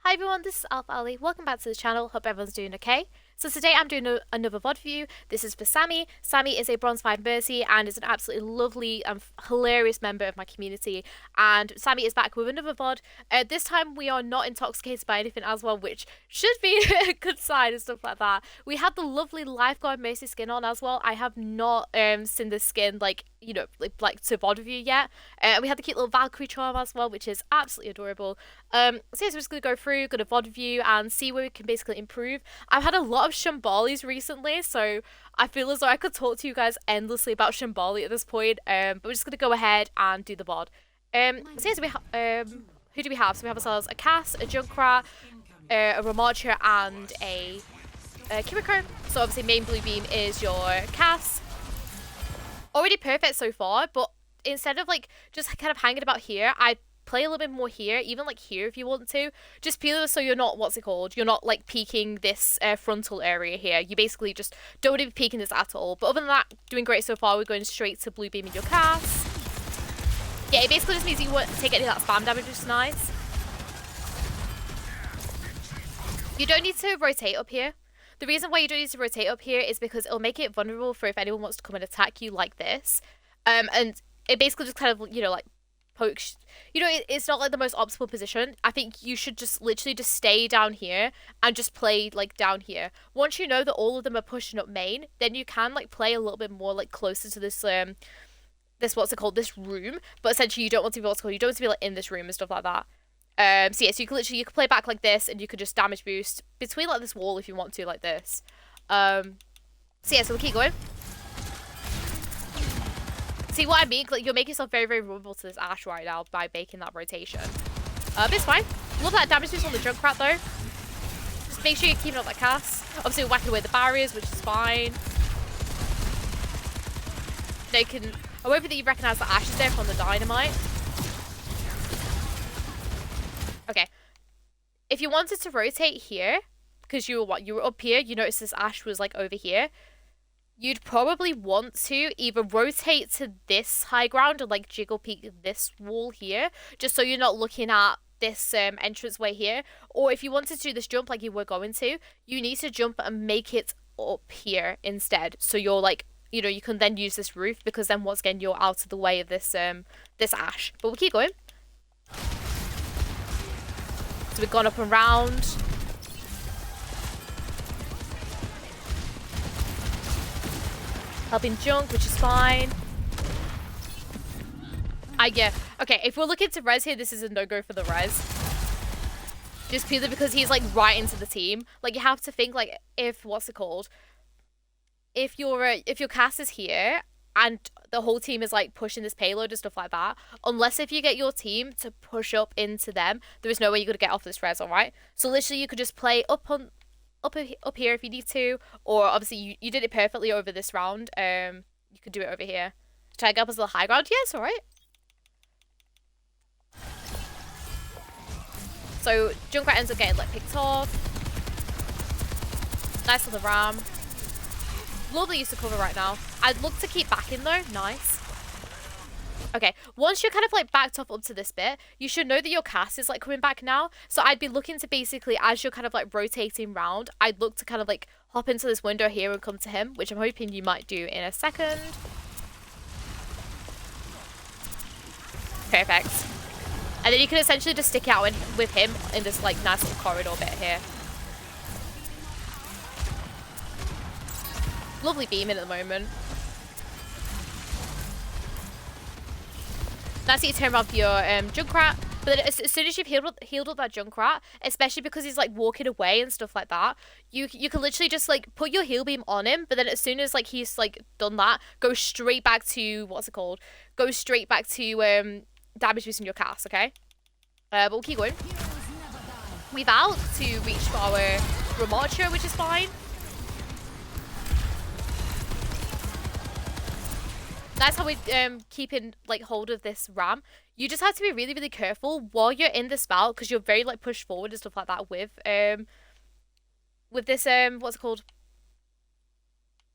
Hi everyone, this is AlphaAli. Welcome back to the channel. Hope everyone's doing okay. So today I'm doing another VOD for you. This is for Sammie. Sammie is a bronze 5 Mercy and is an absolutely lovely and hilarious member of my community. And Sammie is back with another VOD. This time we are not intoxicated by anything as well, which should be a good sign and stuff like that. We have the lovely Lifeguard Mercy skin on as well. I have not seen this skin like to VOD review yet. We have the cute little Valkyrie charm as well, which is absolutely adorable. So we're just going to go through, going to VOD review and see where we can basically improve. I've had a lot of Shambalis recently, so I feel as though I could talk to you guys endlessly about Shambali at this point. But we're just going to go ahead and do the VOD. So we who do we have? So we have ourselves a Cass, a Junkrat, a Ramarcha, and a Kimiko. So obviously main blue beam is your Cass. Already perfect so far, but instead of like just kind of hanging about here, I'd play a little bit more here, even like here if you want to, just purely so you're not, you're not like peeking this frontal area here. You basically just don't want to be peeking this at all. But other than that, doing great so far. We're going straight to blue beam in your Cass. Yeah, it basically just means you won't take any of that spam damage, which is nice. You don't need to rotate up here. The reason why you don't need to rotate up here is because it'll make it vulnerable for if anyone wants to come and attack you like this. And it basically just kind of, like pokes. It's not like the most optimal position. I think you should just literally just stay down here and just play like down here. Once you know that all of them are pushing up main, then you can like play a little bit more like closer to this this room. But essentially you don't want to be you don't want to be like in this room and stuff like that. So yeah, so you can play back like this, and you could just damage boost between like this wall if you want to, like this. So yeah, so we'll keep going. See what I mean? Like you're making yourself very, very vulnerable to this Ashe right now by making that rotation. But it's fine. Love that damage boost on the Junkrat though. Just make sure you're keeping up that Cass. Obviously we're whacking away the barriers, which is fine. They can. I hope that you recognise the Ashe is there from the dynamite. Okay, if you wanted to rotate here, because you were up here, you noticed this Ashe was like over here, you'd probably want to either rotate to this high ground or like jiggle peek this wall here, just so you're not looking at this entranceway here. Or if you wanted to do this jump like you were going to, you need to jump and make it up here instead. So you're like, you can then use this roof, because then once again, you're out of the way of this this Ashe. But we'll keep going. So we've gone up and round. Helping Junk, which is fine. Yeah. Okay, if we're looking to res here, this is a no-go for the res. Just purely because he's like right into the team. Like you have to think like if If your Cass is here and the whole team is like pushing this payload and stuff like that, unless if you get your team to push up into them, there is no way you're gonna get off this res, alright? So literally you could just play up here if you need to, or obviously you did it perfectly over this round. You could do it over here. Try to get up as a little high ground. Yes, alright. So Junkrat ends up getting like picked off. Nice on the ram. Lovely use of cover right now. I'd look to keep backing though. Nice. Okay, once you're kind of like backed up to this bit, you should know that your Cass is like coming back now. So I'd be looking to basically, as you're kind of like rotating round, I'd look to kind of like hop into this window here and come to him, which I'm hoping you might do in a second. Perfect. And then you can essentially just stick out with him in this like nice little corridor bit here. Lovely beaming at the moment. Nice that you turn around for your Junkrat. But then as soon as you've healed up that Junkrat, especially because he's like walking away and stuff like that, you can literally just like put your heal beam on him. But then as soon as like he's like done that, go straight back to Go straight back to damage boosting your Cass. Okay. But we'll keep going. We've out to reach for our Ramarcha, which is fine. That's how we're keeping like hold of this ram. You just have to be really, really careful while you're in the spout, because you're very like pushed forward and stuff like that with this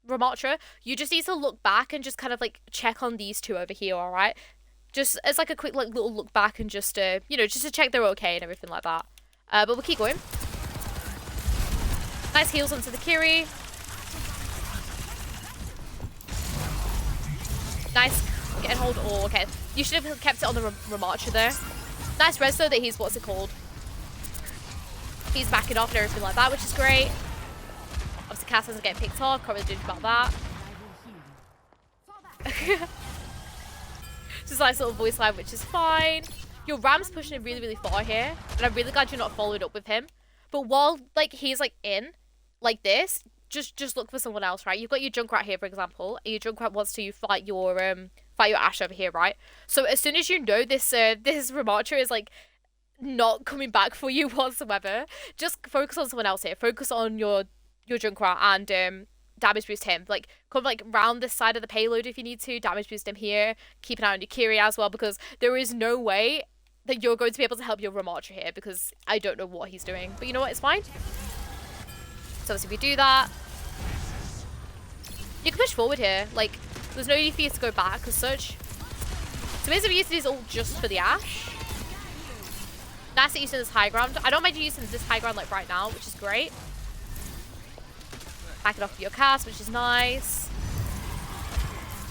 Ramarcha. You just need to look back and just kind of like check on these two over here, alright? Just as like a quick like little look back and just just to check they're okay and everything like that. But we'll keep going. Nice heals onto the Kiri. Nice. Getting hold. Oh, okay. You should have kept it on the Ramatcha there. Nice res though that he's, what's it called? He's backing off and everything like that, which is great. Obviously, Cass isn't getting picked off. Can't really do anything about that. Just a nice little voice line, which is fine. Your Ram's pushing him really, really far here. And I'm really glad you're not followed up with him. But while, like, he's, like, in, like this, just look for someone else, right? You've got your Junkrat here, for example. And your Junkrat wants to fight your Ashe over here, right? So as soon as you know this Ramatcha is, like, not coming back for you whatsoever, just focus on someone else here. Focus on your Junkrat and damage boost him. Like, come like round this side of the payload if you need to. Damage boost him here. Keep an eye on your Kiri as well, because there is no way that you're going to be able to help your Ramatcha here, because I don't know what he's doing. But you know what? It's fine. So if we do that, you can push forward here. Like, there's no need for you to go back as such. So basically using these all just for the Ashe. Nice that you're using this high ground. I don't mind you using this high ground like right now, which is great. Back it off with your cast, which is nice.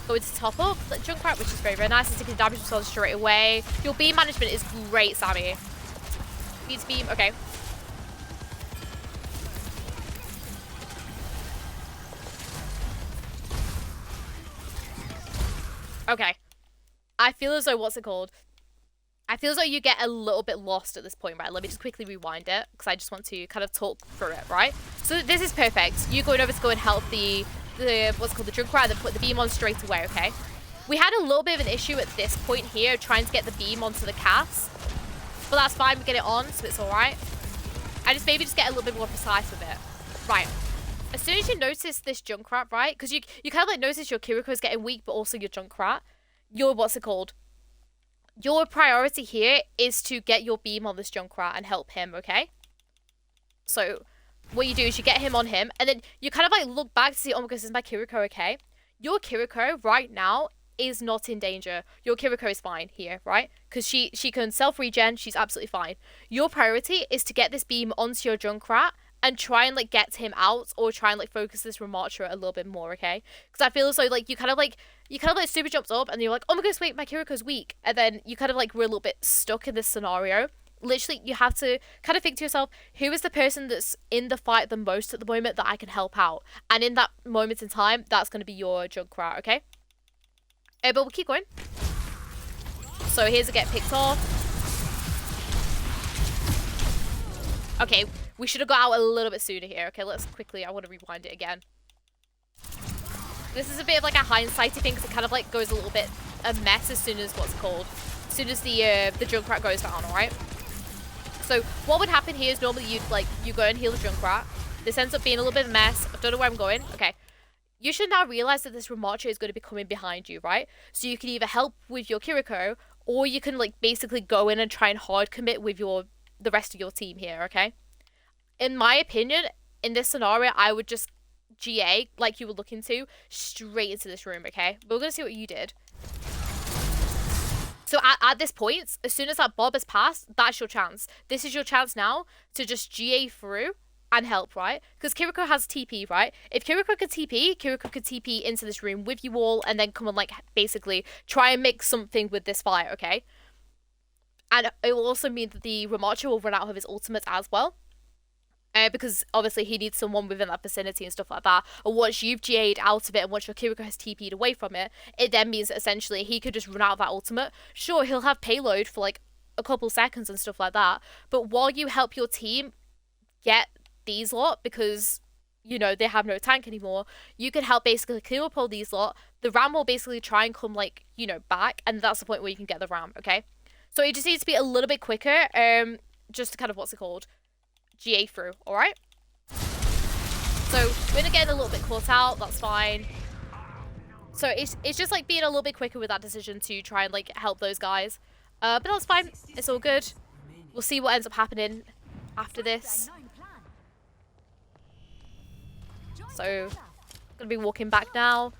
Go into top up, like Junkrat, which is very, very nice. It's taking damage themselves straight away. Your beam management is great, Sammie. Beats beam, okay. Okay. I feel as though, what's it called? I feel as though you get a little bit lost at this point, right? Let me just quickly rewind it, because I just want to kind of talk through it, right? So this is perfect. You going over to go and help the what's it called, the Junkrat, and put the beam on straight away, okay? We had a little bit of an issue at this point here, trying to get the beam onto the cast. But that's fine, we get it on, so it's alright. I just maybe just get a little bit more precise with it. Right. As soon as you notice this Junkrat, right? Because you kind of like notice your Kiriko is getting weak, but also your Junkrat. Your, what's it called? Your priority here is to get your beam on this Junkrat and help him, okay? So what you do is you get him on him, and then you kind of like look back to see, oh my gosh, is my Kiriko okay? Your Kiriko right now is not in danger. Your Kiriko is fine here, right? Because she can self-regen, she's absolutely fine. Your priority is to get this beam onto your Junkrat and try and like get him out, or try and like focus this Ramatcha a little bit more, okay? Because I feel as though like you kind of like super jumped up and you're like, oh my gosh, wait, my Kiriko's weak. And then you kind of like were a little bit stuck in this scenario. Literally, you have to kind of think to yourself, who is the person that's in the fight the most at the moment that I can help out? And in that moment in time, that's going to be your Junkrat, okay? But we'll keep going. So here's a get picked off. Okay, we should have got out a little bit sooner here. Okay, let's quickly, I want to rewind it again. This is a bit of like a hindsighty thing, because it kind of like goes a little bit a mess as soon as, what's it called? As soon as the Junkrat goes down, alright? So what would happen here is normally you go and heal the Junkrat. This ends up being a little bit of a mess. I don't know where I'm going. Okay. You should now realize that this Ramatcha is going to be coming behind you, right? So you can either help with your Kiriko, or you can like basically go in and try and hard commit with the rest of your team here, okay? In my opinion, in this scenario, I would just GA, like you were looking to, straight into this room, okay? We're going to see what you did. So at this point, as soon as that Bob has passed, that's your chance. This is your chance now to just GA through and help, right? Because Kiriko has TP, right? If Kiriko could TP into this room with you all and then come and like basically try and make something with this fight, okay? And it will also mean that the Ramatcha will run out of his ultimate as well. Because obviously he needs someone within that vicinity and stuff like that. And once you've GA'd out of it and once your Kiriko has TP'd away from it, it then means that essentially he could just run out of that ultimate. Sure, he'll have payload for like a couple seconds and stuff like that. But while you help your team get these lot, because, you know, they have no tank anymore, you can help basically clear up all these lot. The Ram will basically try and come like, you know, back. And that's the point where you can get the Ram, okay? So it just needs to be a little bit quicker. Just to kind of, what's it called? GA through, alright? So we're gonna get a little bit caught out, that's fine. So it's just like being a little bit quicker with that decision to try and like help those guys. But that's fine, it's all good. We'll see what ends up happening after this. So, gonna be walking back now.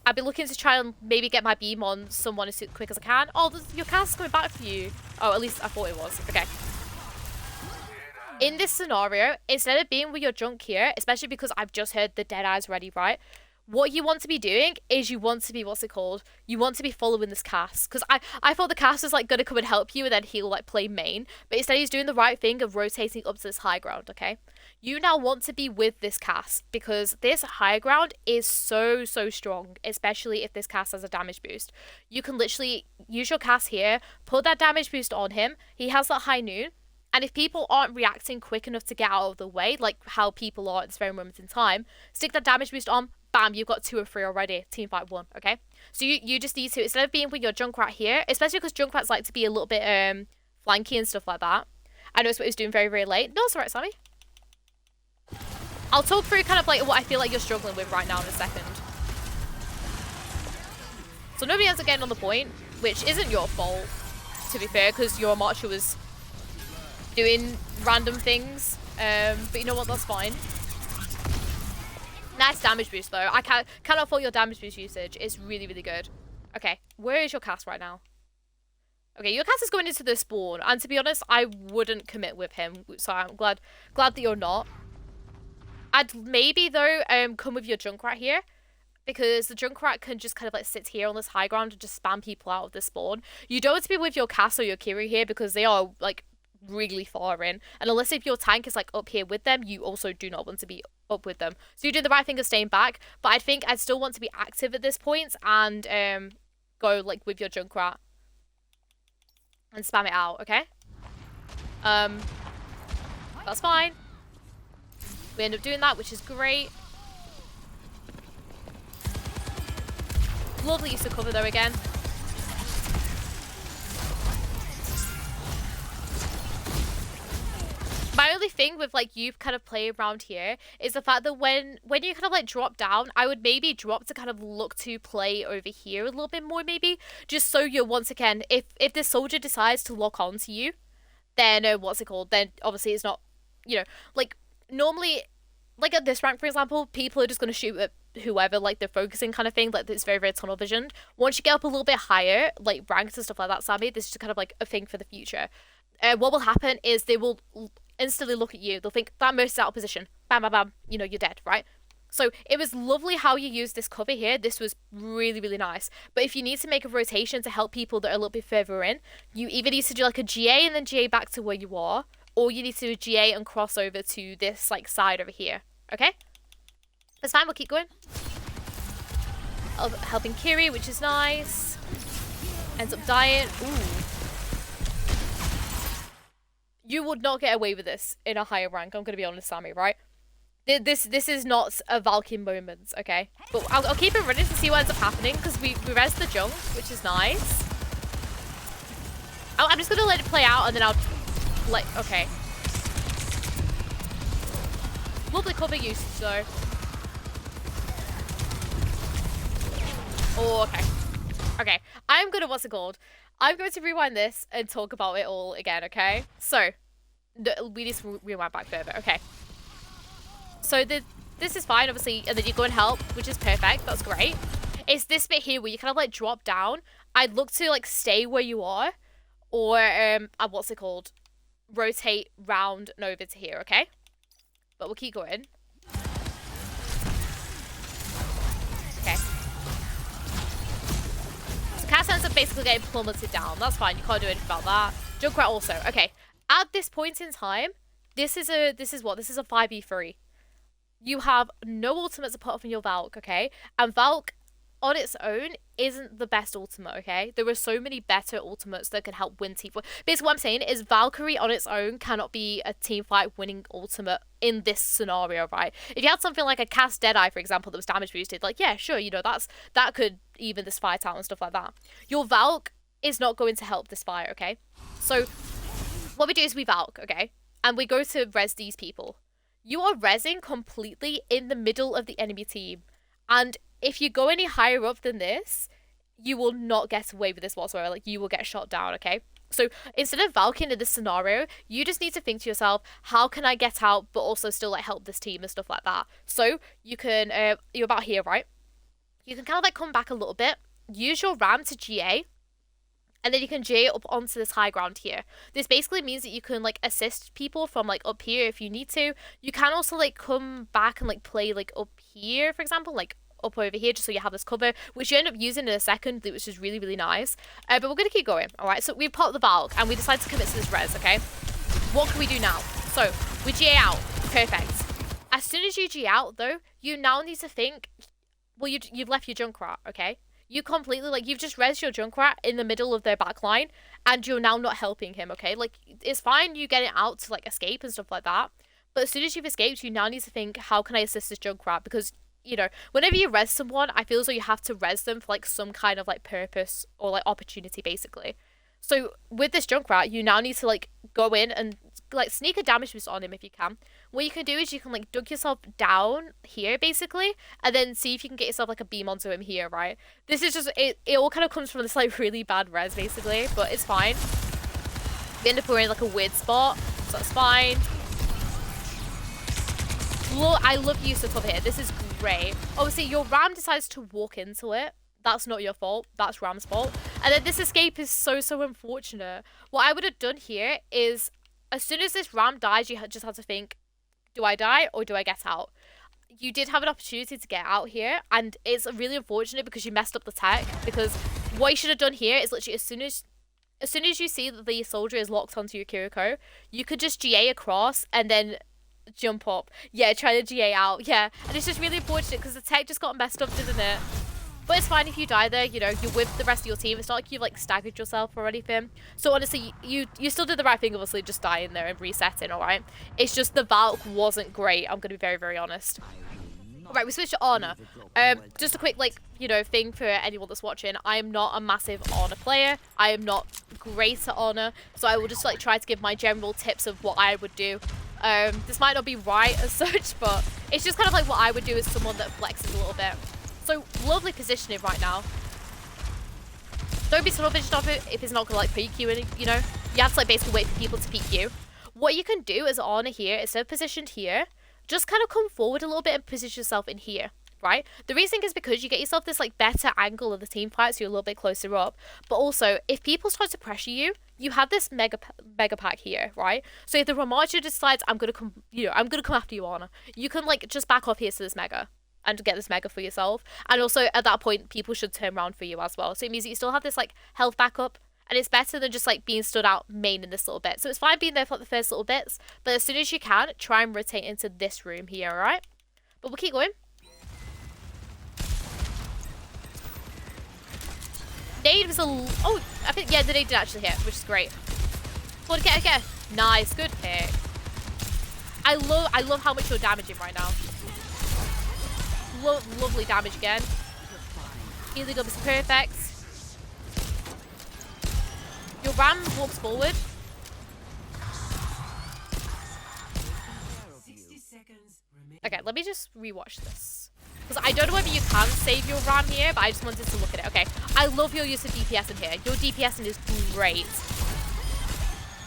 I'll be looking to try and maybe get my beam on someone as quick as I can. Oh, your cast's coming back for you. Oh, at least I thought it was. Okay. in this scenario, instead of being with your junk here, especially because I've just heard the dead eyes ready, right? What you want to be doing is you want to be, what's it called? You want to be following this cast. Because I thought the cast was like going to come and help you and then he'll like play main. But instead he's doing the right thing of rotating up to this high ground, okay? You now want to be with this cast because this high ground is so strong, especially if this cast has a damage boost. You can literally use your cast here, put that damage boost on him. He has that high noon. And if people aren't reacting quick enough to get out of the way, like how people are at this very moment in time, stick that damage boost on, bam, you've got 2 or 3 already. Team fight 1, okay? So you just need to, instead of being with your Junkrat here, especially because Junkrats like to be a little bit flanky and stuff like that. I know it's what he was doing very late. No, it's alright, Sammie. I'll talk through kind of like what I feel like you're struggling with right now in a second. So nobody ends up getting on the point, which isn't your fault, to be fair, because your Marcher was doing random things. But you know what, that's fine. Nice damage boost though. I cannot fault your damage boost usage. It's really good. Okay, where is your cast right now? Okay, your cast is going into the spawn, and to be honest, I wouldn't commit with him. So I'm glad that you're not. I'd maybe though come with your Junkrat here, because the Junkrat can just kind of like sit here on this high ground and just spam people out of the spawn. You don't want to be with your cast or your Kiri here because they are like really far in, and unless if your tank is like up here with them, you also do not want to be up with them. So you do the right thing of staying back, but I think I'd still want to be active at this point and go like with your Junkrat and spam it out, okay? That's fine. We end up doing that, which is great. Lovely use of cover though again. My only thing with like you kind of playing around here is the fact that when you kind of like drop down, I would maybe drop to kind of look to play over here a little bit more maybe, just so you're once again, if this soldier decides to lock on to you, then what's it called? Then obviously it's not, you know, like normally, like at this rank for example, people are just gonna shoot at whoever like they're focusing kind of thing, like it's very tunnel visioned. Once you get up a little bit higher, like ranks and stuff like that, Sammie, this is just kind of like a thing for the future. What will happen is they will instantly look at you. They'll think that Mercy's out of position. Bam, bam, bam. You know, you're dead, right? So it was lovely how you used this cover here. This was really nice. But if you need to make a rotation to help people that are a little bit further in, you either need to do like a GA and then GA back to where you are, or you need to do a GA and cross over to this like side over here. Okay? That's fine. We'll keep going. Helping Kiri, which is nice. Ends up dying. Ooh. You would not get away with this in a higher rank. I'm going to be honest, Sammie, right? This is not a Valkyrie moment, okay? But I'll keep it running to see what ends up happening, because we res the junk, which is nice. I'm just going to let it play out, and then I'll... like, okay. Lovely cover usage, though. Oh, okay. Okay. I'm going to... what's it called? I'm going to rewind this and talk about it all again, okay? So, we need to rewind back further, okay. So, this is fine, obviously, and then you go and help, which is perfect, that's great. It's this bit here where you kind of, like, drop down. I'd look to, like, stay where you are, or, what's it called? Rotate round and over to here, okay? But we'll keep going. Okay. Cast ends up basically getting plummeted down. That's fine. You can't do anything about that. Junkrat also. Okay. At this point in time, this is a 5v3. You have no ultimates apart from your Valk, okay? And Valk on its own isn't the best ultimate, okay? There are so many better ultimates that can help win team fight. Basically what I'm saying is Valkyrie on its own cannot be a team fight winning ultimate in this scenario, right? If you had something like a cast Deadeye, for example, that was damage boosted, like, yeah, sure, you know, that could even this fight out and stuff like that. Your Valk is not going to help this fight, okay? So what we do is we Valk, okay? And we go to res these people. You are resing completely in the middle of the enemy team. And if you go any higher up than this, you will not get away with this whatsoever. Like, you will get shot down, okay? So instead of Valkyrie in this scenario, you just need to think to yourself, how can I get out but also still like help this team and stuff like that? So you can, you're about here, right? You can kind of like come back a little bit, use your ram to GA, And then you can J up onto this high ground here. This basically means that you can like assist people from like up here if you need to. You can also like come back and like play like up here, for example, like up over here, just so you have this cover, which you end up using in a second, which is really, really nice. But we're going to keep going, all right? So we've popped the Valk, and we decided to commit to this res, okay? What can we do now? So we GA out. Perfect. As soon as you GA out, though, you now need to think, well, you've left your Junkrat, okay? You completely, like, you've just rezzed your Junkrat in the middle of their back line, and you're now not helping him, okay? Like, it's fine you get it out to, like, escape and stuff like that, but as soon as you've escaped, you now need to think, how can I assist this Junkrat? Because, you know, whenever you res someone, I feel as though you have to res them for, like, some kind of, like, purpose or, like, opportunity, basically. So, with this Junkrat, you now need to, like, go in and, like, sneak a damage boost on him if you can. What you can do is you can, like, dunk yourself down here, basically, and then see if you can get yourself, like, a beam onto him here, right? This is just, it all kind of comes from this, like, really bad res, basically, but it's fine. We end up in, like, a weird spot, so that's fine. Look, I love use of cover here. This is great. Obviously, your Ram decides to walk into it. That's not your fault. That's Ram's fault. And then this escape is so, so unfortunate. What I would have done here is, as soon as this Ram dies, you just have to think, do I die or do I get out? You did have an opportunity to get out here, and it's really unfortunate because you messed up the tech. Because what you should have done here is literally as soon as you see that the soldier is locked onto your Kiriko, you could just GA across and then jump up. Yeah, try to GA out. Yeah, and it's just really unfortunate because the tech just got messed up, didn't it? But it's fine if you die there, you know, you're with the rest of your team. It's not like you've, like, staggered yourself or anything. So, honestly, you still did the right thing, obviously, just dying there and resetting, alright? It's just the Valk wasn't great. I'm going to be very, very honest. Alright, we switched to Honor. Just a quick, like, you know, thing for anyone that's watching. I am not a massive Honor player. I am not great at Honor. So, I will just, like, try to give my general tips of what I would do. This might not be right as such, but it's just kind of like what I would do as someone that flexes a little bit. So, lovely positioning right now. Don't be tunnel visioned off it if it's not going to, like, peek you, you know? You have to, like, basically wait for people to peek you. What you can do as Honor here, instead of positioned here, just kind of come forward a little bit and position yourself in here, right? The reason is because you get yourself this, like, better angle of the team fight, so you're a little bit closer up. But also, if people start to pressure you, you have this mega pack here, right? So if the Ramaja decides, I'm going to come, you know, I'm going to come after you, Honor, you can, like, just back off here to this mega and get this mega for yourself. And also, at that point, people should turn around for you as well. So it means that you still have this, like, health backup, and it's better than just, like, being stood out main in this little bit. So it's fine being there for, like, the first little bits, but as soon as you can, try and rotate into this room here, alright? But we'll keep going. Nade was a... Oh, I think, yeah, the nade did actually hit, which is great. Well, okay. Nice, good pick. I love how much you're damaging right now. Lovely damage again. Illegal is perfect. Your Ram walks forward. Okay, let me just rewatch this. Because I don't know whether you can save your Ram here, but I just wanted to look at it. Okay, I love your use of DPS in here. Your DPS is great.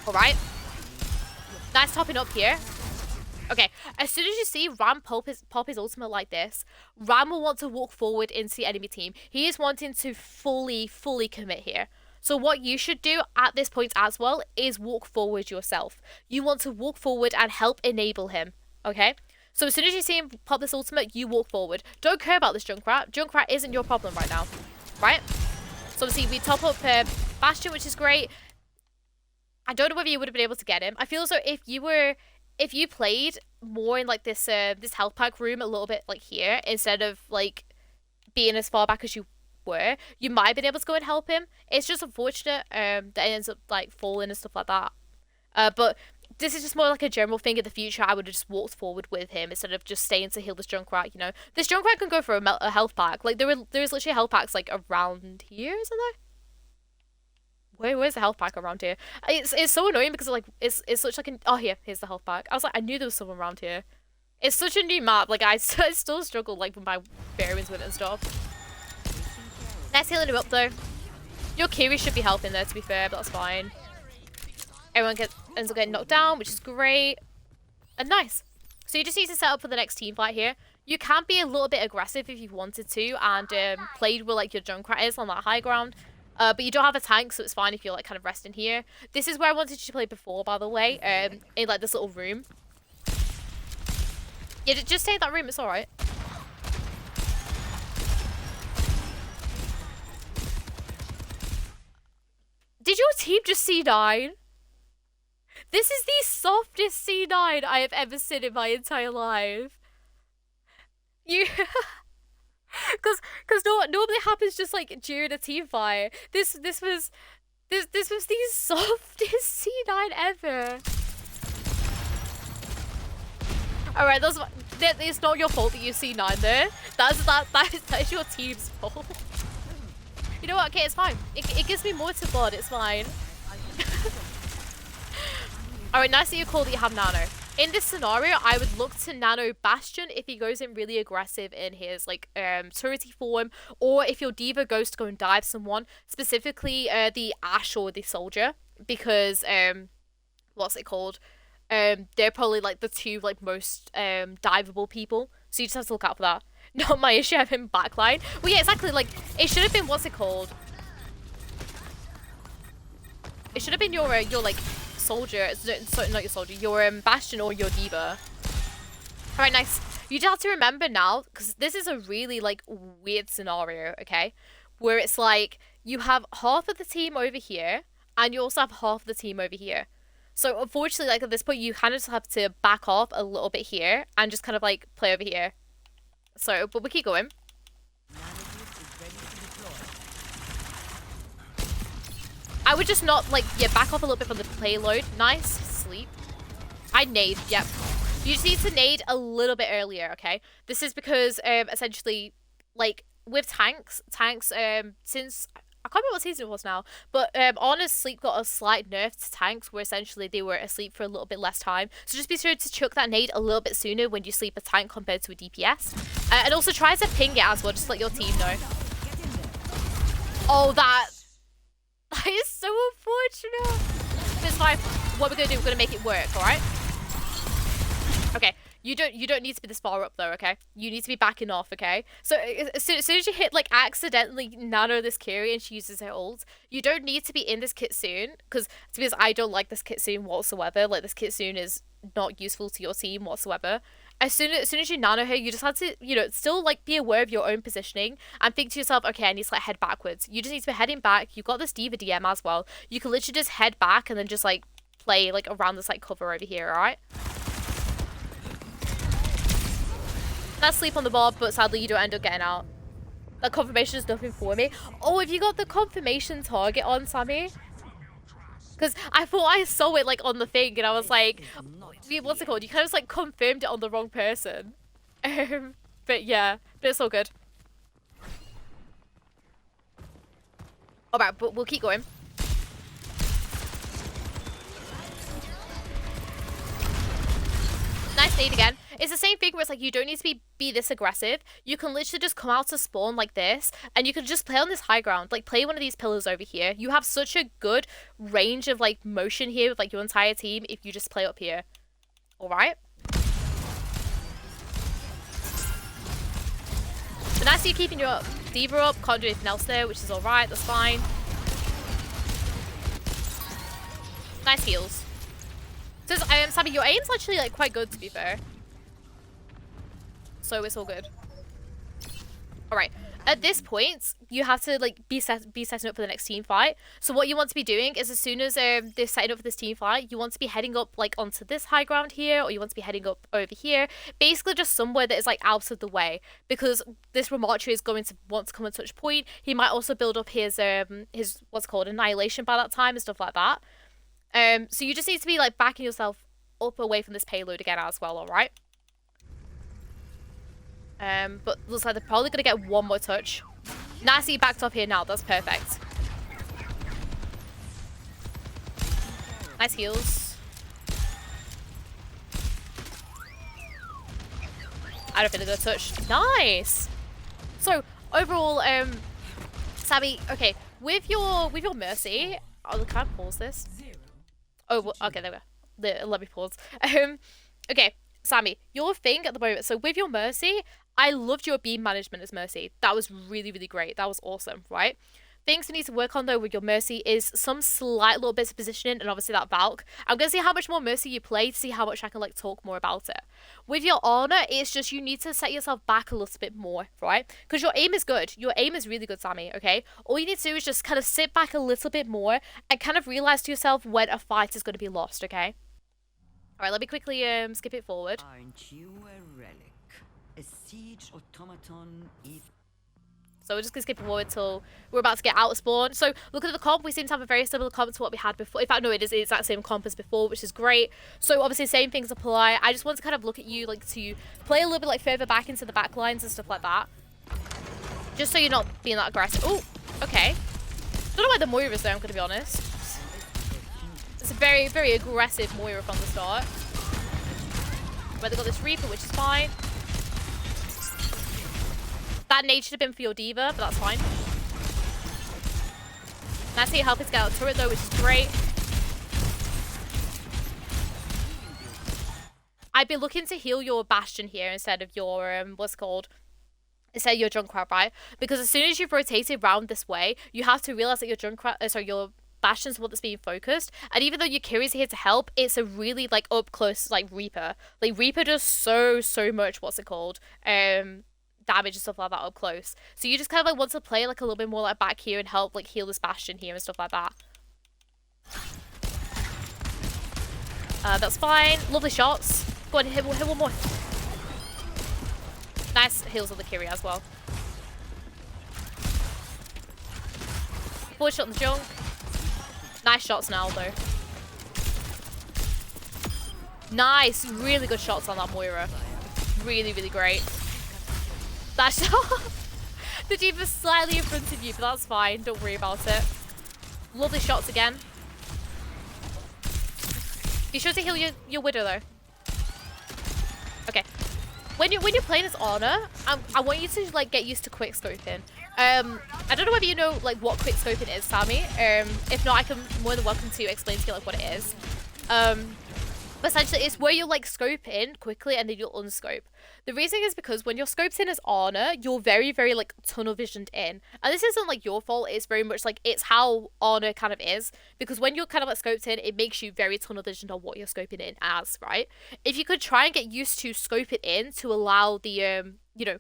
Alright. Nice topping up here. Okay, as soon as you see Ram pop his ultimate like this, Ram will want to walk forward into the enemy team. He is wanting to fully commit here. So what you should do at this point as well is walk forward yourself. You want to walk forward and help enable him, okay? So as soon as you see him pop this ultimate, you walk forward. Don't care about this Junkrat. Junkrat isn't your problem right now, right? So obviously we top up Bastion, which is great. I don't know whether you would have been able to get him. I feel as though if you played more in, like, this this health pack room a little bit, like, here, instead of, like, being as far back as you were, you might have been able to go and help him. It's just unfortunate that it ends up, like, falling and stuff like that. But this is just more like a general thing. In the future, I would have just walked forward with him instead of just staying to heal this Junkrat, you know. This Junkrat can go for a health pack. Like, there's literally health packs, like, around here, isn't there? Where's the health pack around here? It's so annoying because, like, it's such like an... Oh, here's the health pack. I was like, I knew there was someone around here. It's such a new map. Like, I still struggle, like, with my bearings with it and stuff. Nice healing him up, though. Your Kiri should be helping there, to be fair, but that's fine. Everyone ends up getting knocked down, which is great. And nice. So you just need to set up for the next team fight here. You can be a little bit aggressive if you wanted to and played where, like, your Junkrat is on that high ground. But you don't have a tank, so it's fine if you're like kind of resting here. This is where I wanted you to play before, by the way, in like this little room. Yeah, just stay in that room, it's alright. Did your team just C9? This is the softest C9 I have ever seen in my entire life. You... Cause normally happens just like during a team fight. This was the softest C9 ever. Alright, it's not your fault that you C9 there. That is your team's fault. You know what? Okay, it's fine. It gives me more to blood. It's fine. Alright, nice that you call that you have Nano. In this scenario, I would look to Nano Bastion if he goes in really aggressive in his like turrety form, or if your D.Va goes to go and dive someone, specifically the Ashe or the Soldier, because what's it called? They're probably like the two like most diveable people, so you just have to look out for that. Not my issue having backline. Well, yeah, exactly. Like it should have been what's it called? It should have been your like Soldier, so not your Soldier, your Bastion or your D.Va. Alright, nice. You just have to remember now, because this is a really like weird scenario, okay? Where it's like you have half of the team over here and you also have half of the team over here. So unfortunately, like at this point, you kind of just have to back off a little bit here and just kind of like play over here. So, but we keep going. I would just not, like, yeah, back off a little bit from the payload. Nice. Sleep. I nade, yep. You just need to nade a little bit earlier, okay? This is because, essentially, like, with tanks, since, I can't remember what season it was now, but Honest Sleep got a slight nerf to tanks where essentially they were asleep for a little bit less time. So just be sure to chuck that nade a little bit sooner when you sleep a tank compared to a DPS. And also try to ping it as well, just to let your team know. Oh, that is so unfortunate. But it's fine. What we're gonna do, we're gonna make it work, alright? Okay. You don't need to be this far up though, okay? You need to be backing off, okay? So as soon as you hit like accidentally nano this Kiri and she uses her ult, you don't need to be in this Kitsune, because I don't like this Kitsune whatsoever. Like this Kitsune is not useful to your team whatsoever. As soon as you nano her, you just have to, you know, still like be aware of your own positioning and think to yourself, okay, I need to like head backwards. You just need to be heading back. You've got this D.Va DM as well. You can literally just head back and then just like play like around this like cover over here, alright? That's sleep on the bob, but sadly you don't end up getting out. That confirmation is nothing for me. Oh, have you got the confirmation target on, Sammie? Because I thought I saw it like on the thing and I was like, what's it called? You kind of just like confirmed it on the wrong person. But yeah, but it's all good. Alright, but we'll keep going. Nice nade again. It's the same thing where it's like you don't need to be this aggressive. You can literally just come out to spawn like this and you can just play on this high ground. Like play one of these pillars over here. You have such a good range of like motion here with like your entire team if you just play up here. Alright? But nice you keeping your D.Va up. Can't do anything else there, which is alright. That's fine. Nice heals. So, Sammie, your aim's actually like quite good to be fair. So it's all good. Alright. At this point, you have to like be setting up for the next team fight. So what you want to be doing is as soon as they're setting up for this team fight, you want to be heading up like onto this high ground here, or you want to be heading up over here. Basically just somewhere that is like out of the way. Because this Ramatri is going to want to come and touch point. He might also build up his what's called annihilation by that time and stuff like that. So you just need to be like backing yourself up away from this payload again as well, alright? But looks like they're probably gonna get one more touch. Nicely backed up here now, that's perfect. Nice heals. I don't think they're gonna touch. Nice! So overall, Sammie, okay, with your Mercy, oh, can I pause this? Oh, well, okay, there we go. Let me pause. Okay, Sammie, your thing at the moment. So with your Mercy, I loved your beam management as Mercy. That was really, really great. That was awesome, right? Things you need to work on though with your Mercy is some slight little bits of positioning and obviously that Valk. I'm gonna see how much more Mercy you play to see how much I can like talk more about it. With your Honor, it's just you need to set yourself back a little bit more, right? Because your aim is good. Your aim is really good, Sammie, okay? All you need to do is just kind of sit back a little bit more and kind of realize to yourself when a fight is going to be lost, okay? Alright, let me quickly skip it forward. Aren't you a relic? A siege automaton if... So we're just going to skip it forward till we're about to get out of spawn. So look at the comp. We seem to have a very similar comp to what we had before. In fact, no, it is the exact same comp as before, which is great. So obviously same things apply. I just want to kind of look at you like to play a little bit like further back into the back lines and stuff like that. Just so you're not being that aggressive. Oh, okay. Don't know why the Moira is there, I'm going to be honest. It's a very, very aggressive Moira from the start. Where they got this Reaper, which is fine. That nade should have been for your D.Va, but that's fine. Nice to help us get out of turret though, which is great. I'd be looking to heal your Bastion here instead of your, what's it called? Instead of your Junkrat, right? Because as soon as you've rotated round this way, you have to realize that your Junkrat, your Bastion's the one that's being focused. And even though your Kiri's here to help, it's a really, like, up close, like, Reaper. Like, Reaper does so much, what's it called? Damage and stuff like that up close. So you just kind of like want to play like a little bit more like back here and help like heal this Bastion here and stuff like that. That's fine. Lovely shots. Go on, hit one more. Nice heals on the Kiri as well. Forward shot on the junk. Nice shots now though. Nice, really good shots on that Moira. Really, really great. That shot. The D.Va's slightly in front of you, but that's fine. Don't worry about it. Lovely shots again. Be sure to heal your Widow though. Okay. When you're playing as Honor, I want you to like get used to quick scoping. I don't know whether you know like what quick scoping is, Sammie. If not, I can more than welcome to explain to you like what it is. But essentially, it's where you'll like scope in quickly and then you'll unscope. The reason is because when you're scoped in as Honor, you're very, very like tunnel visioned in. And this isn't like your fault, it's very much like it's how Honor kind of is. Because when you're kind of like scoped in, it makes you very tunnel visioned on what you're scoping in as, right? If you could try and get used to scope it in to allow the, you know,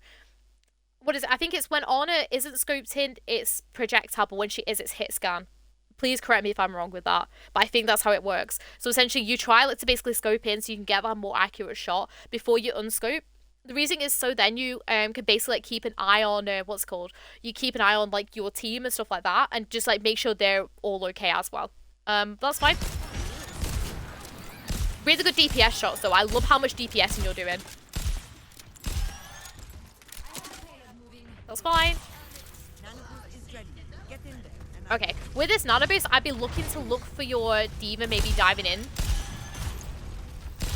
what is it? I think it's when Honor isn't scoped in, it's projectile, but when she is, it's hit scan. Please correct me if I'm wrong with that, but I think that's how it works. So essentially, you try like to basically scope in so you can get that more accurate shot before you unscope. The reason is so then you can basically like keep an eye on what's it called. You keep an eye on like your team and stuff like that, and just like make sure they're all okay as well. That's fine. Really good DPS shots though. I love how much DPSing you're doing. That's fine. Okay, with this nano boost, I'd be looking to look for your D.Va maybe diving in.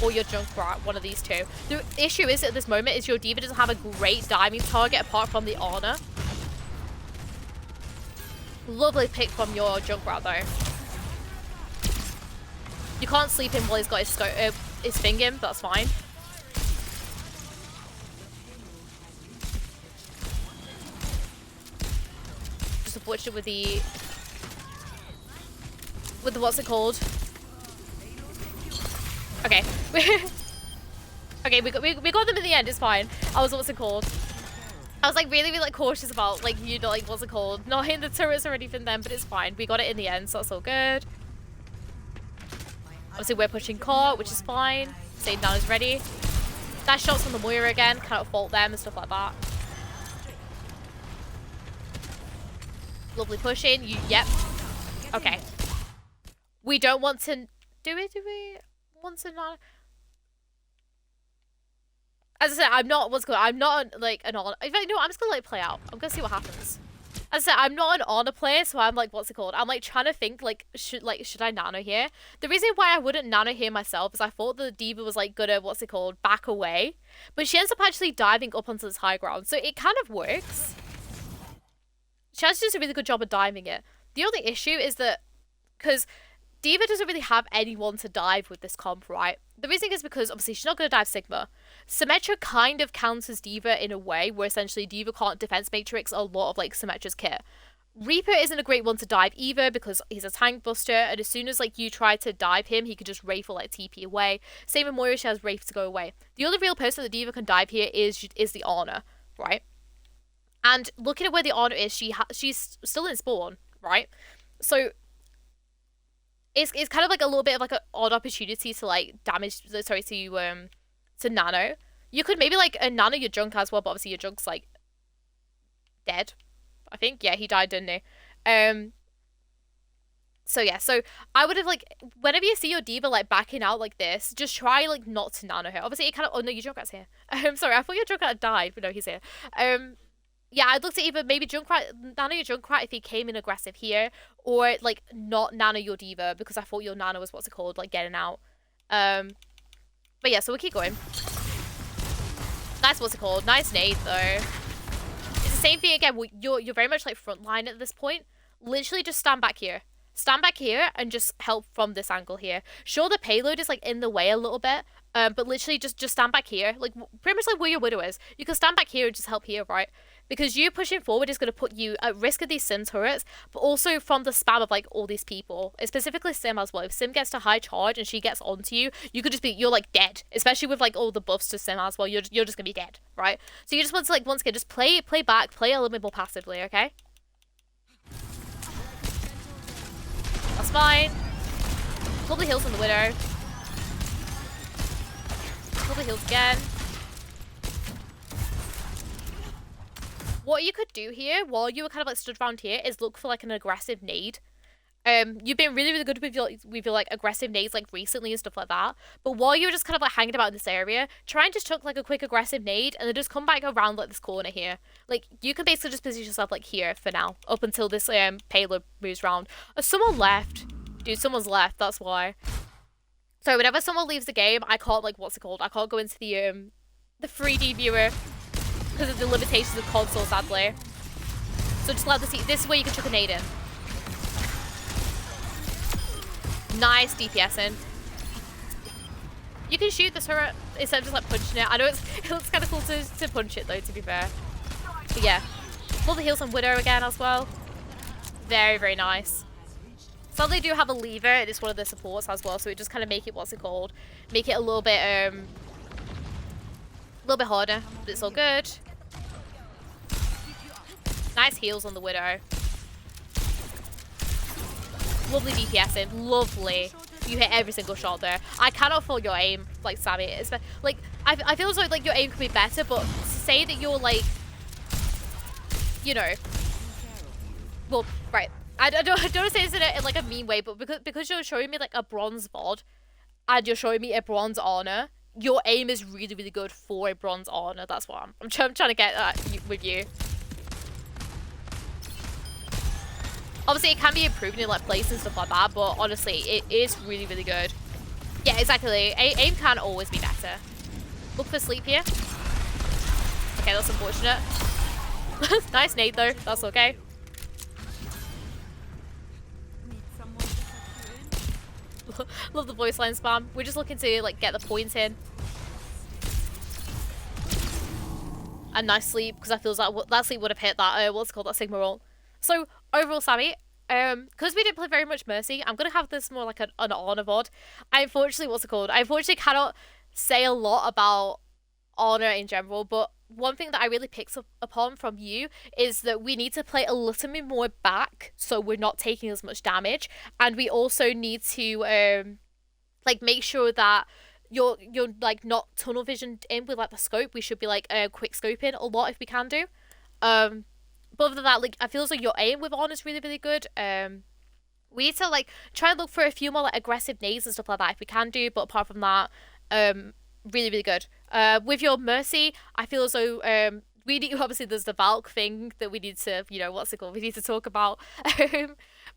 Or your Junkrat, one of these two. The issue is at this moment is your D.Va doesn't have a great diving target apart from the Honor. Lovely pick from your Junkrat though. You can't sleep him while he's got his finger, but that's fine. Just unfortunate with the what's it called? Okay. Okay, we got them in the end, it's fine. What's it called? I was like really like cautious about like you know like what's it called? Not hitting the turrets or anything then, but it's fine. We got it in the end, so that's all good. Obviously we're pushing core, which is fine. Save down is ready. That shots from the Moira again, cannot fault them and stuff like that. Lovely pushing. Yep. Okay. We don't want to do we want to not? As I said, I'm not I'm not like an honor. In fact, no, I'm just gonna like play out. I'm gonna see what happens. As I said, I'm not an honor player, so I'm like, what's it called? I'm like trying to think like should I nano here? The reason why I wouldn't nano here myself is I thought the D.Va was like gonna back away, but she ends up actually diving up onto this high ground, so it kind of works. She actually does a really good job of diving it. The only issue is that because D.Va doesn't really have anyone to dive with this comp, right? The reason is because obviously she's not going to dive Sigma. Symmetra kind of counters D.Va in a way where essentially D.Va can't defense matrix a lot of like Symmetra's kit. Reaper isn't a great one to dive either because he's a tank buster, and as soon as like you try to dive him, he could just Wraith or like TP away. Same with Moira, she has Wraith to go away. The only real person that D.Va can dive here is the Honor, right? And looking at where the Honor is, she's still in spawn, right? So it's kind of like a little bit of like an odd opportunity to like damage. Sorry, to nano. You could maybe like nano your junk as well, but obviously your junk's like dead. I think yeah, he died, didn't he? So yeah, so I would have like whenever you see your D.Va like backing out like this, just try like not to nano her. Obviously, it kind of. Oh no, your Junkrat's here. Sorry, I thought your Junkrat had died, but no, he's here. Yeah, I'd look to either maybe nano your Junkrat if he came in aggressive here, or like not nano your D.Va because I thought your nano was what's it called, like getting out. But yeah, so we'll keep going. Nice what's it called, nice nade though. It's the same thing again. You're very much like frontline at this point. Literally just stand back here. Stand back here and just help from this angle here. Sure, the payload is like in the way a little bit, but literally just stand back here, like pretty much like where your Widow is. You can stand back here and just help here, right? Because you pushing forward is going to put you at risk of these Sim turrets, but also from the spam of like all these people, specifically Sim as well. If Sim gets to high charge and she gets onto you, you could just be, you're like dead, especially with like all the buffs to Sim as well. You're just going to be dead, right? So you just want to like once again just play back, play a little bit more passively, okay? That's fine. Pull the heals on the Widow. Pull the heals again. What you could do here, while you were kind of like stood around here, is look for like an aggressive nade. You've been really, really good with your like aggressive nades like recently and stuff like that. But while you were just kind of like hanging about in this area, try and just chuck like a quick aggressive nade and then just come back around like this corner here. Like you can basically just position yourself like here for now, up until this payload moves around. Someone left. Dude, someone's left, that's why. So whenever someone leaves the game, I can't like what's it called? I can't go into the 3D viewer because of the limitations of console, sadly. So just let this is where you can chuck a nade in. Nice DPS in. You can shoot the turret instead of just like punching it. I know it looks kind of cool to punch it though, to be fair. But yeah. Pull the heals on Widow again as well. Very, very nice. So they do have a lever, and it's one of the supports as well, so it just kind of make it, what's it called? Make it a little bit harder, but it's all good. Nice heals on the Widow. Lovely DPS in, lovely. You hit every single shot there. I cannot fault your aim, like Sammie. It's like I feel as though like your aim could be better, but to say that you're like, you know, well, right. I don't say this in like a mean way, but because you're showing me like a bronze VOD, and you're showing me a bronze honor, your aim is really, really good for a bronze honor. That's what I'm trying to get at with you. Obviously, it can be improved in like places and stuff like that, but honestly, it is really, really good. Yeah, exactly. Aim can always be better. Look for sleep here. Okay, that's unfortunate. Nice nade though. That's okay. Love the voice line spam. We're just looking to like get the points in. And nice sleep, because I feel like that sleep would have hit that what's it called, that Sigma roll. So overall, Sammie, because we didn't play very much Mercy, I'm gonna have this more like an honor VOD. I unfortunately cannot say a lot about honor in general, but one thing that I really picked up upon from you is that we need to play a little bit more back so we're not taking as much damage, and we also need to like make sure that you're like not tunnel visioned in with like the scope. We should be like quick scoping a lot if we can do. But other than that, like I feel as though your aim with honor is really, really good. We need to like try and look for a few more like aggressive nades and stuff like that if we can do, but apart from that, really, really good. With your Mercy, I feel as though we need, obviously there's the Valk thing that we need to, you know, what's it called? We need to talk about.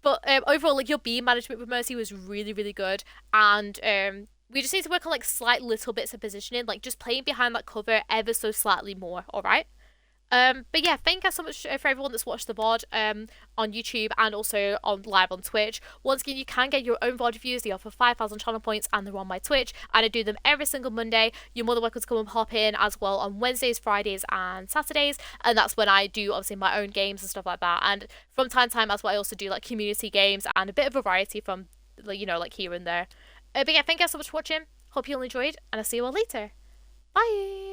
But overall, like your beam management with Mercy was really, really good, and we just need to work on like slight little bits of positioning, like just playing behind that cover ever so slightly more. All right. But yeah, thank you so much for everyone that's watched the VOD on YouTube and also on live on Twitch. Once again, you can get your own VOD views. They offer 5,000 channel points and they're on my Twitch. And I do them every single Monday. You're more than welcome to come and hop in as well on Wednesdays, Fridays, and Saturdays. And that's when I do obviously my own games and stuff like that. And from time to time as well, I also do like community games and a bit of variety from, like here and there. But yeah, thank you so much for watching. Hope you all enjoyed, and I'll see you all later. Bye!